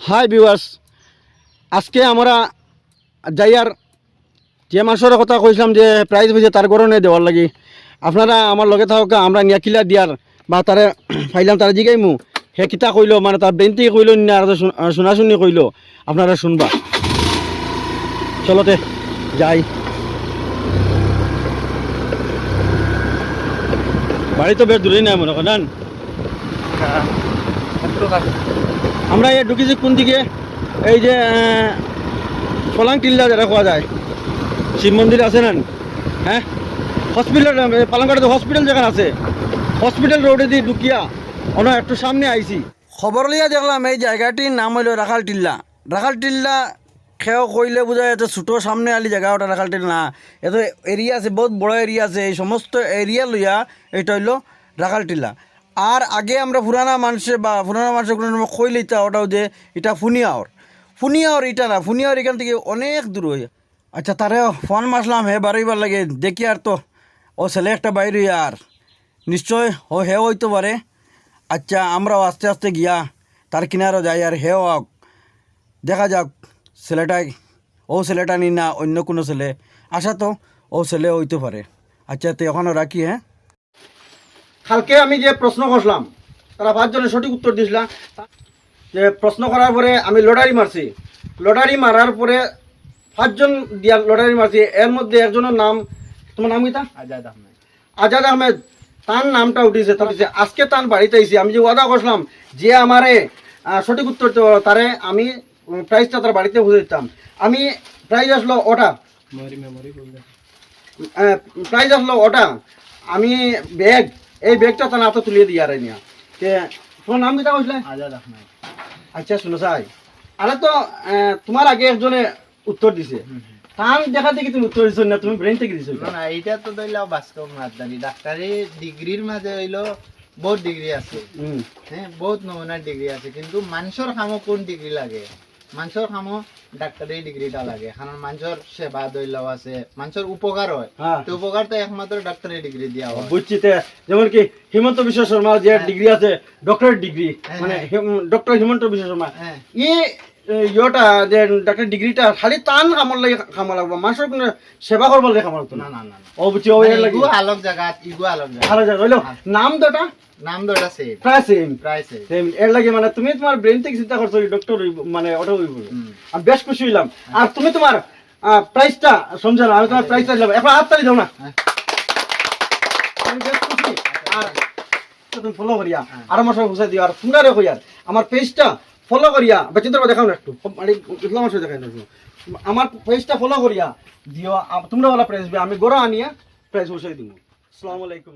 Hi viewers, আজকে আমরা যাইয়ার যে মাসের কথা কইছিলাম যে প্রাইজ হয়েছে তার গরণে দেওয়ার লাগি আপনারা আমার লগে থাকা আমরা নিয়াকিলা দিয়ার বা তারে ফাইলাম তারা জিগাইমু হে কিতা কইল মানে তার বেনতি কইল না আর শোনাশুনি কইল আপনারা শুনবা। চলতে যাই। বাড়ি তো বেশ দূরেই নাই মনে করেন। আমরা এই ঢুকেছি কোন দিকে, এই যে ফলাং টিল্লা যেটা কোয়া যায় শিব মন্দির আছে না, হ্যাঁ হসপিটাল পালংঘাটে হসপিটাল যেখানে আছে হসপিটাল রোডে দিয়ে ঢুকিয়া ওনা একটু সামনে আইছি। খবর লিয়া দেখলাম এই জায়গাটির নাম হইল রাখাল টিল্লা। রাখাল টিল্লা খেয়েও কইলে বোঝা যাচ্ছে ছোটো সামনে আলি জায়গা ওটা রাখাল টিল্লা না, এত এরিয়া আছে, বহুত বড় এরিয়া আছে। এই সমস্ত এরিয়া লইয়া এটা হইল রাখাল টিল্লা। আর আগে আমরা পুরানা মানুষে কোনো সময় কই লইতা ওটাও যে এটা ফুনিয়াওর এটা না, ফুনিয়াওর এখান থেকে অনেক দূর হয়ে। আচ্ছা তারে ফোন মাসলাম হে বাড়াইবার লাগে দেখি আর তো ও ছেলে একটা বাইর আর নিশ্চয় ও হে হইতে পারে। আচ্ছা আমরাও আস্তে আস্তে গিয়া তার কিনারও যাই আর হেও আক দেখা যাক ছেলেটাই ও ছেলেটা নি না অন্য কোনো ছেলে। আশা তো ও ছেলে হইতে পারে। আচ্ছা তো এখনও রাখি। হ্যাঁ, কালকে আমি যে প্রশ্ন করলাম তারা 5 জনের সঠিক উত্তর দিয়েছিলাম। যে প্রশ্ন করার পরে আমি লটারি মারছি, লটারি মারার পরে 5 জন দিয়া লটারি মারছি। এর মধ্যে একজনের নাম, তোমার নাম কিতা? আজাদ আহমেদ। তার নামটা উঠেছে। আজকে তার বাড়িতে আইছি। আমি যে ওয়াদা করলাম যে আমারে সঠিক উত্তর তারে আমি প্রাইজটা তার বাড়িতে বুঝে দিতাম। আমি প্রাইজ আসলো ওটা, আমি ব্যাগ, এই ব্যাগটা তার হাতে তুলিয়ে দিয়ে আর নিয়া। তোমার নাম কিতা কইছিলে? আজাদ আহমেদ। আচ্ছা শুনো সাই, আরে তো তোমার আগে একজনে উত্তর দিছে, তান দেখা দেখি তুমি উত্তর দিছো না, তুমি ব্রেন থেকে দিছো না। এইটা তো দইলা বাস্তব মাদানি ডাক্তারি ডিগ্রির মাঝে হইলো বহুত ডিগ্রি আছে। হ্যাঁ, বহুত নমুনার ডিগ্রি আছে, কিন্তু মানুষের কামো কোন ডিগ্রি লাগে? মানুষের কামো ডাক্তারি ডিগ্রিটা লাগে, কারণ মানুষের সেবা দইলাও আছে, মানুষের উপকার হয়। তো উপকার তো একমাত্র ডাক্তারি ডিগ্রি দিয়া হয়। বুঝছি। যেমন কি হিমন্ত বিশ্ব শর্মা যে ডিগ্রি আছে ডক্টরেট ডিগ্রি, মানে ডক্টর হিমন্ত বিশ্ব শর্মা, ইয়েটা যে ডাক্তার ডিগ্রিটা খালি টান কামর লাগে কামা লাগবো, মানুষের কোনো সেবা করবার লাগে কামর না না না। ও বুঝছি, ও এর লাগি আলোক জায়গা আলোক জায়গা হইলো নাম দুটা সেম, প্রায় সেম এর লাগে। মানে তুমি তোমার ব্রেন থেকে চিন্তা করছো ডক্টর মানে ওটা হইব। আমি বেশ খুশি হইলাম। আর তুমি তোমার প্রাইসটা সমঝানো, আমি তোমার প্রাইসটা দিলাম। এখন হাততালি দাও না, আমি বেশ খুশি। আর তুমি ফলো করিয়া আর আমার সঙ্গে বুঝাই দিও। আর তোমরা রেখো ইয়ার আমার পেজটা ফলো করিয়া বাচ্চাদের দেখাও না একটু, মানে ইসলাম মাসে দেখাই না, আমার পেজটা ফলো করিয়া দিও। তোমরা ওলা প্রাইস আমি গড়া আনিয়া প্রাইস বসাই দিব। আসসালামু আলাইকুম।